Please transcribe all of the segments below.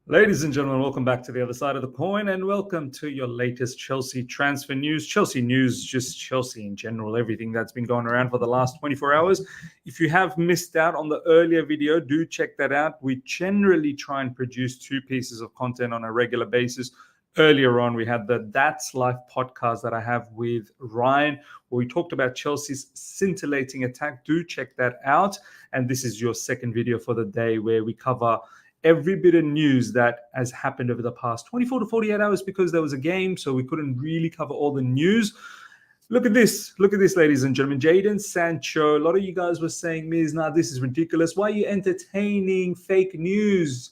Ladies and gentlemen, welcome back to the other side of the coin and welcome to your latest Chelsea transfer news. Chelsea news, just Chelsea in general, everything that's been going around for the last 24 hours. If you have missed out on the earlier video, do check that out. We generally try and produce 2 pieces of content on a regular basis. Earlier on, we had the That's Life podcast that I have with Ryan, where we talked about Chelsea's scintillating attack. Do check that out. And this is your second video for the day where we cover every bit of news that has happened over the past 24 to 48 hours because there was a game, so we couldn't really cover all the news. Look at this, ladies and gentlemen. Jadon Sancho. A lot of you guys were saying, Miz, nah, this is ridiculous. Why are you entertaining fake news?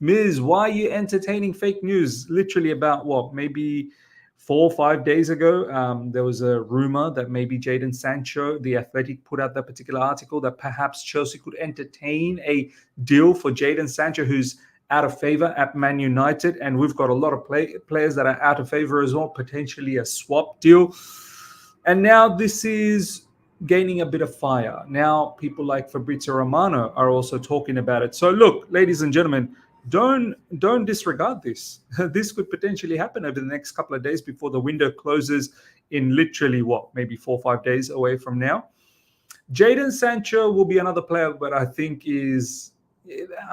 Miz, why are you entertaining fake news? Literally about what, maybe 4 or 5 days ago, there was a rumor that maybe Jadon Sancho, The Athletic, put out that particular article that perhaps Chelsea could entertain a deal for Jadon Sancho, who's out of favor at Man United. And we've got a lot of players that are out of favor as well, potentially a swap deal. And now this is gaining a bit of fire. Now people like Fabrizio Romano are also talking about it. So look, ladies and gentlemen, don't disregard this. This could potentially happen over the next couple of days before the window closes in literally maybe 4 or 5 days away from now. Jadon Sancho will be another player that I think is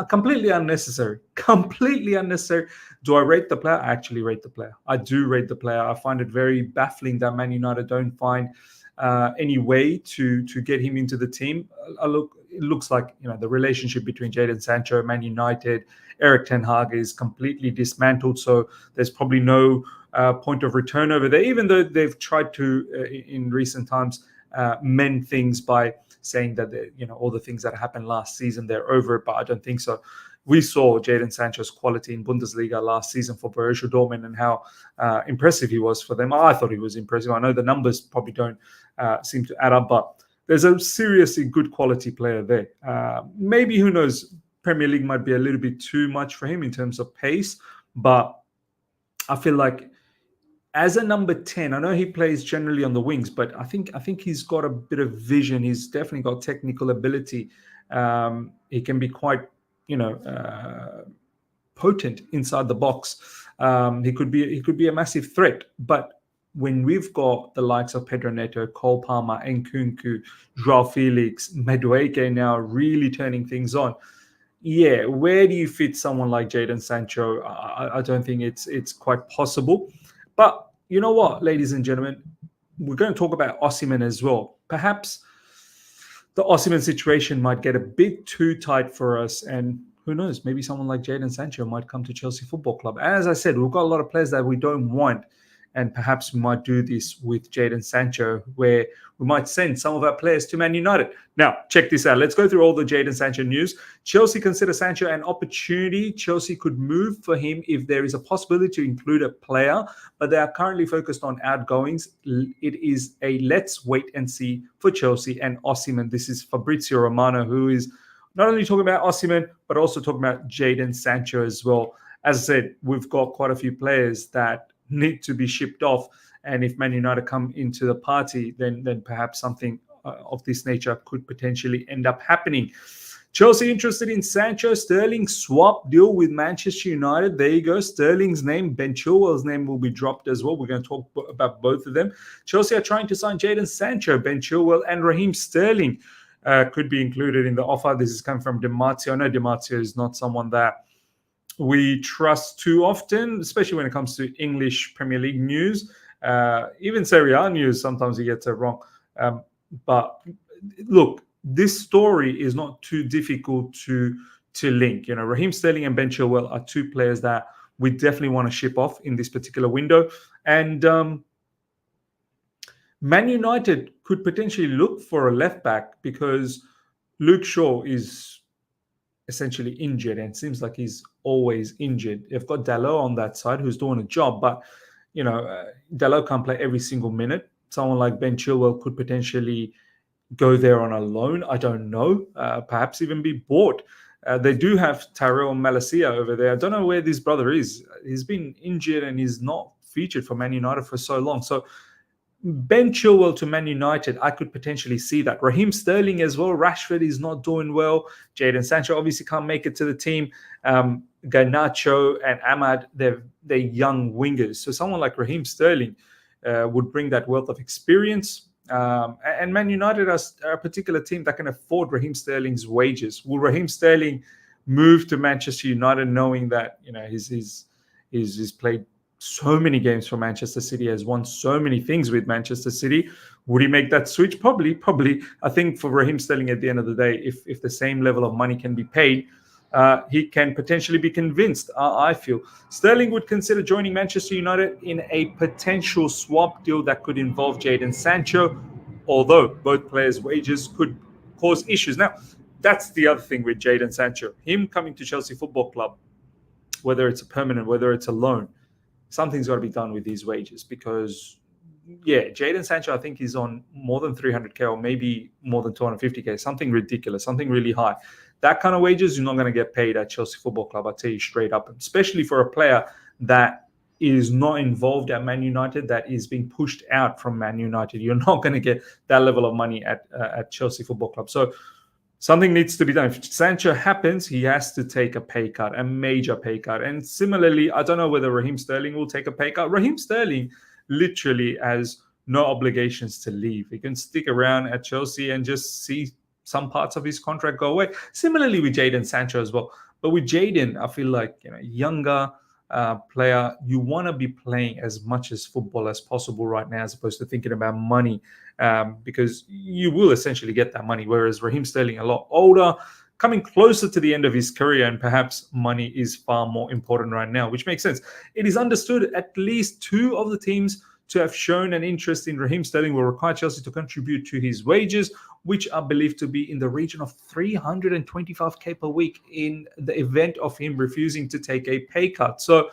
completely unnecessary. Completely unnecessary. Do I rate the player? I actually rate the player. I do rate the player. I find it very baffling that Man United don't find any way to get him into the team. It looks like the relationship between Jadon Sancho, Man United, Erik ten Hag is completely dismantled. So there's probably no point of return over there, even though they've tried to in recent times mend things by saying that all the things that happened last season, they're over it. But I don't think so. We saw Jadon Sancho's quality in Bundesliga last season for Borussia Dortmund and how impressive he was for them. I thought he was impressive. I know the numbers probably don't seem to add up, but there's a seriously good quality player there. Maybe, who knows, Premier League might be a little bit too much for him in terms of pace, but I feel like as a number 10, I know he plays generally on the wings, but I think he's got a bit of vision. He's definitely got technical ability. He can be quite, potent inside the box. He could be a massive threat. But when we've got the likes of Pedro Neto, Cole Palmer, Nkunku, Joao Felix, Madueke now really turning things on, yeah, where do you fit someone like Jadon Sancho? I don't think it's quite possible. But you know what, ladies and gentlemen, we're going to talk about Osimhen as well. Perhaps the Osimhen situation might get a bit too tight for us, and who knows, maybe someone like Jadon Sancho might come to Chelsea Football Club. As I said, we've got a lot of players that we don't want, and perhaps we might do this with Jadon Sancho, where we might send some of our players to Man United. Now, check this out. Let's go through all the Jadon Sancho news. Chelsea consider Sancho an opportunity. Chelsea could move for him if there is a possibility to include a player, but they are currently focused on outgoings. It is a let's wait and see for Chelsea and Osimhen. This is Fabrizio Romano, who is not only talking about Osimhen, but also talking about Jadon Sancho as well. As I said, we've got quite a few players that need to be shipped off, and if Man United come into the party, then perhaps something of this nature could potentially end up happening. Chelsea interested in Sancho. Sterling swap deal with Manchester United. There you go. Sterling's name, Ben Chilwell's name will be dropped as well. We're going to talk about both of them. Chelsea are trying to sign Jadon Sancho, Ben Chilwell, and Raheem Sterling could be included in the offer. This is coming from Di Marzio. I know Di Marzio is not someone that we trust too often, especially when it comes to English Premier League news. Even Serie A news, sometimes he gets it wrong. But look, this story is not too difficult to link. Raheem Sterling and Ben Chilwell are 2 players that we definitely want to ship off in this particular window. And Man United could potentially look for a left back because Luke Shaw is essentially injured, and it seems like he's always injured. They've got Dalot on that side who's doing a job, but Dalot can't play every single minute. Someone like Ben Chilwell could potentially go there on a loan. I don't know. Perhaps even be bought. They do have Tyrell Malacia over there. I don't know where this brother is. He's been injured and he's not featured for Man United for so long. So Ben Chilwell to Man United, I could potentially see that. Raheem Sterling as well. Rashford is not doing well. Jadon Sancho obviously can't make it to the team. Garnacho and Ahmad, they're young wingers. So someone like Raheem Sterling would bring that wealth of experience. And Man United are a particular team that can afford Raheem Sterling's wages. Will Raheem Sterling move to Manchester United knowing that he's played so many games for Manchester City, has won so many things with Manchester City? Would he make that switch? Probably. I think for Raheem Sterling, at the end of the day, if the same level of money can be paid, he can potentially be convinced. I feel Sterling would consider joining Manchester United in a potential swap deal that could involve Jadon Sancho, although both players' wages could cause issues. Now, that's the other thing with Jadon Sancho. Him coming to Chelsea Football Club, whether it's a permanent, whether it's a loan, something's got to be done with these wages because, yeah, Jadon Sancho, I think he's on more than 300K or maybe more than 250K, something ridiculous, something really high. That kind of wages, you're not going to get paid at Chelsea Football Club, I'll tell you straight up, especially for a player that is not involved at Man United, that is being pushed out from Man United. You're not going to get that level of money at Chelsea Football Club. So something needs to be done. If Sancho happens, he has to take a pay cut, a major pay cut. And similarly, I don't know whether Raheem Sterling will take a pay cut. Raheem Sterling literally has no obligations to leave. He can stick around at Chelsea and just see some parts of his contract go away. Similarly with Jadon Sancho as well. But with Jadon, I feel like younger player, you want to be playing as much as football as possible right now, as opposed to thinking about money, because you will essentially get that money. Whereas Raheem Sterling, a lot older, coming closer to the end of his career, and perhaps money is far more important right now, which makes sense. It is understood at least two of the teams to have shown an interest in Raheem Sterling will require Chelsea to contribute to his wages, which are believed to be in the region of 325K per week in the event of him refusing to take a pay cut. So,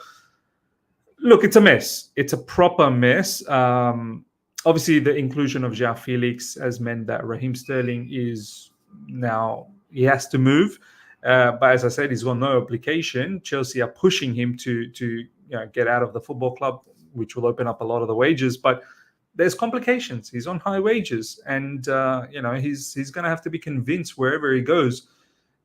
look, it's a mess. It's a proper mess. Obviously, the inclusion of João Felix has meant that Raheem Sterling is now, he has to move. But as I said, he's got no application. Chelsea are pushing him to get out of the football club, which will open up a lot of the wages. But there's complications. He's on high wages, and he's going to have to be convinced wherever he goes,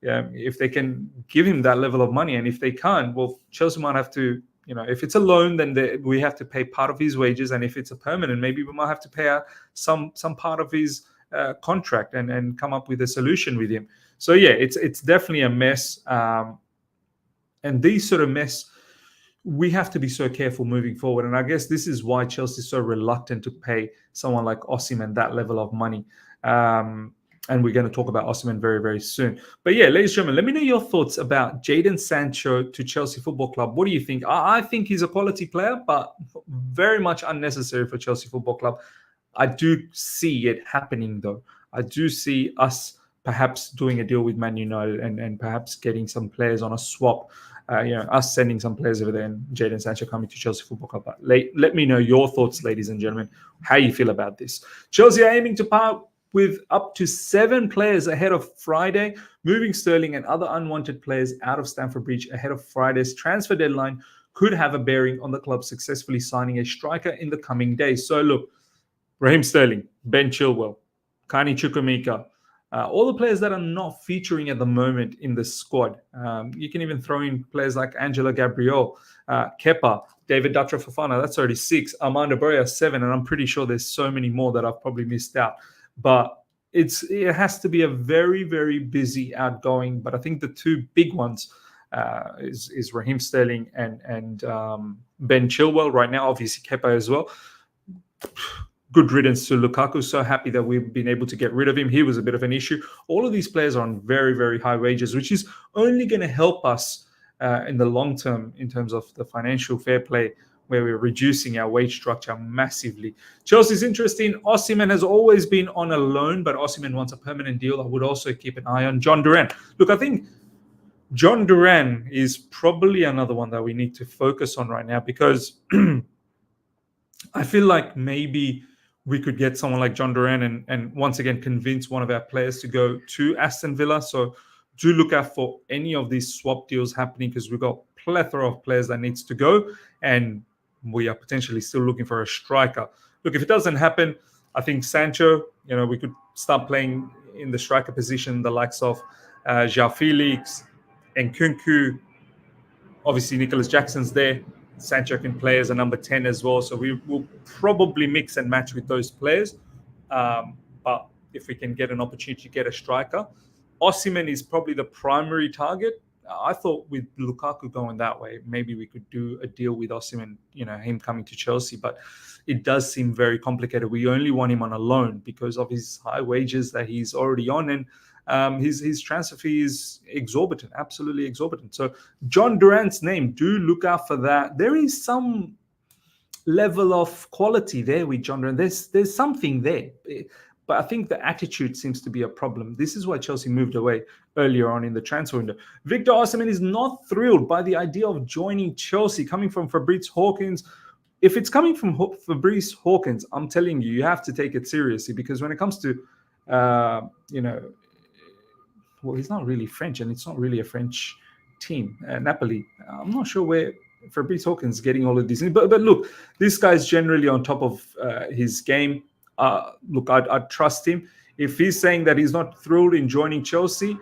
if they can give him that level of money. And if they can't, well, Chelsea might have to, if it's a loan, then we have to pay part of his wages, and if it's a permanent, maybe we might have to pay out some part of his contract and come up with a solution with him. So yeah, it's definitely a mess, and these sort of mess, we have to be so careful moving forward. And I guess this is why Chelsea is so reluctant to pay someone like Osimhen that level of money. And we're going to talk about Osimhen very, very soon. But yeah, ladies and gentlemen, let me know your thoughts about Jadon Sancho to Chelsea Football Club. What do you think? I think he's a quality player, but very much unnecessary for Chelsea Football Club. I do see it happening, though. I do see us perhaps doing a deal with Man United and perhaps getting some players on a swap. Us sending some players over there and Jadon Sancho coming to Chelsea Football Club. Let me know your thoughts, ladies and gentlemen, how you feel about this. Chelsea are aiming to part with up to 7 players ahead of Friday, moving Sterling and other unwanted players out of Stamford Bridge ahead of Friday's transfer deadline could have a bearing on the club successfully signing a striker in the coming days. So look, Raheem Sterling, Ben Chilwell, Kani Chukwuemeka, all the players that are not featuring at the moment in the squad. You can even throw in players like Angelo Gabriel, Kepa, David Dutra Fofana, that's already 6, Armando Broja 7, and I'm pretty sure there's so many more that I've probably missed out. But it has to be a very, very busy outgoing. But I think the two big ones is Raheem Sterling and Ben Chilwell right now, obviously Kepa as well. Good riddance to Lukaku. So happy that we've been able to get rid of him. He was a bit of an issue. All of these players are on very, very high wages, which is only going to help us in the long term in terms of the financial fair play, where we're reducing our wage structure massively. Chelsea's interest in Osimhen has always been on a loan, but Osimhen wants a permanent deal. I would also keep an eye on John Duran. Look, I think John Duran is probably another one that we need to focus on right now, because I feel like maybe we could get someone like John Duran and once again convince one of our players to go to Aston Villa. So do look out for any of these swap deals happening, because we've got plethora of players that needs to go, and we are potentially still looking for a striker. look, if it doesn't happen, I think Sancho, we could start playing in the striker position, the likes of João Felix and Nkunku. Obviously, Nicholas Jackson's there. Sancho can play as a number 10 as well. So we will probably mix and match with those players. But if we can get an opportunity to get a striker, Osimhen is probably the primary target. I thought with Lukaku going that way, maybe we could do a deal with Osimhen, him coming to Chelsea. But it does seem very complicated. We only want him on a loan because of his high wages that he's already on. And his transfer fee is exorbitant, absolutely exorbitant. So John Durant's name, do look out for that. There is some level of quality there with John Durant. There's something there. But I think the attitude seems to be a problem. This is why Chelsea moved away earlier on in the transfer window. Victor Osimhen is not thrilled by the idea of joining Chelsea, coming from Fabrice Hawkins. If it's coming from Fabrice Hawkins, I'm telling you, you have to take it seriously, because when it comes to, well, he's not really French, and it's not really a French team, Napoli. I'm not sure where Fabrice Hawkins is getting all of these things. But look, this guy's generally on top of his game. Look, I'd trust him. If he's saying that he's not thrilled in joining Chelsea,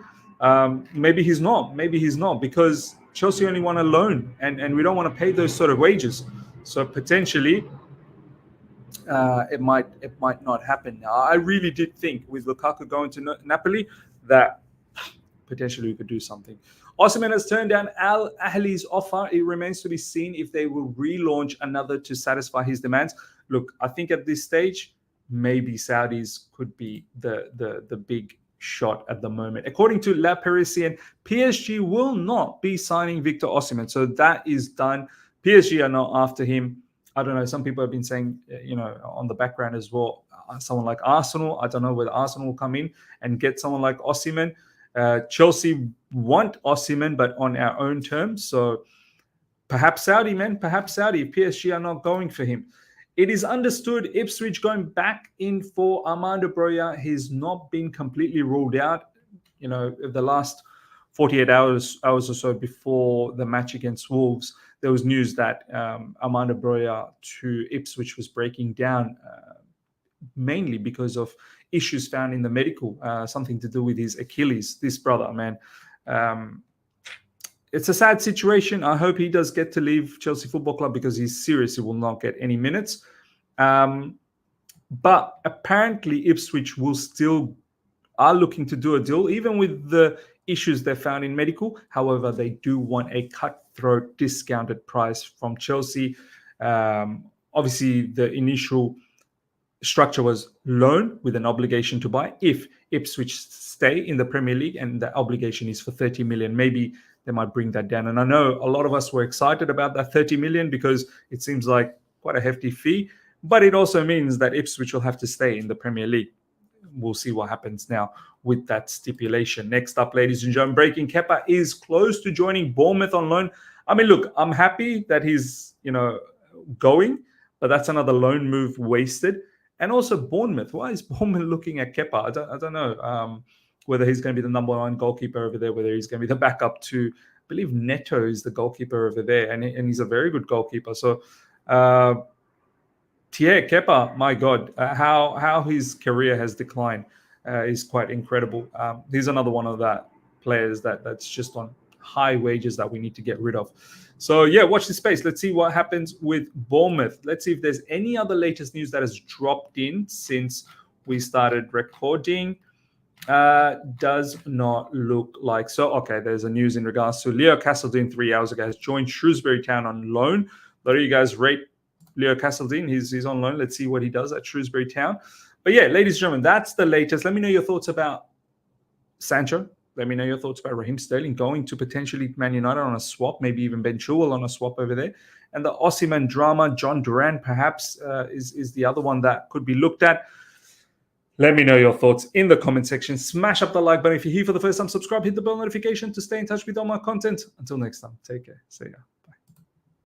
maybe he's not. Maybe he's not, because Chelsea only want a loan, and we don't want to pay those sort of wages. So potentially, it might not happen. Now, I really did think with Lukaku going to Napoli that potentially we could do something. Osimhen has turned down Al Ahly's offer. It remains to be seen if they will relaunch another to satisfy his demands. Look, I think at this stage, maybe Saudis could be the big shot at the moment. According to La Parisienne, PSG will not be signing Victor Osimhen. So that is done. PSG are not after him. I don't know. Some people have been saying, on the background as well, someone like Arsenal. I don't know whether Arsenal will come in and get someone like Osimhen. Chelsea want Osimhen, but on our own terms. So perhaps Saudi, man. Perhaps Saudi. If PSG are not going for him. It is understood Ipswich going back in for Armando Broja. He's not been completely ruled out. The last 48 hours or so before the match against Wolves, there was news that Armando Broja to Ipswich was breaking down, mainly because of issues found in the medical, something to do with his Achilles. This brother, man. It's a sad situation. I hope he does get to leave Chelsea Football Club, because he seriously will not get any minutes. But apparently Ipswich are looking to do a deal, even with the issues they found in medical. However, they do want a cutthroat discounted price from Chelsea. Obviously, the initial structure was loan with an obligation to buy if Ipswich stay in the Premier League, and the obligation is for 30 million. Maybe they might bring that down. And I know a lot of us were excited about that 30 million because it seems like quite a hefty fee, but it also means that Ipswich will have to stay in the Premier League. We'll see what happens now with that stipulation. Next up, ladies and gentlemen, breaking: Kepa is close to joining Bournemouth on loan. I mean, look, I'm happy that he's, going, but that's another loan move wasted. And also Bournemouth. Why is Bournemouth looking at Kepa? I don't know. Whether he's going to be the number one goalkeeper over there, whether he's going to be the backup to, I believe Neto is the goalkeeper over there, and he's a very good goalkeeper. So, Kepa, my God, how his career has declined is quite incredible. He's another one of that players that's just on high wages that we need to get rid of. So, yeah, watch this space. Let's see what happens with Bournemouth. Let's see if there's any other latest news that has dropped in since we started recording. Does not look like so. Okay, there's a news in regards to Leo Castledine 3 hours ago has joined Shrewsbury Town on loan. A lot of you guys rate Leo Castledine. He's on loan. Let's see what he does at Shrewsbury Town. But yeah, ladies and gentlemen, that's the latest. Let me know your thoughts about Sancho. Let me know your thoughts about Raheem Sterling going to potentially Man United on a swap, maybe even Ben Chilwell on a swap over there. And the Osimhen drama, John Durant perhaps is the other one that could be looked at. Let me know your thoughts in the comment section. Smash up the like button if you're here for the first time. Subscribe, hit the bell notification to stay in touch with all my content. Until next time, take care. See ya.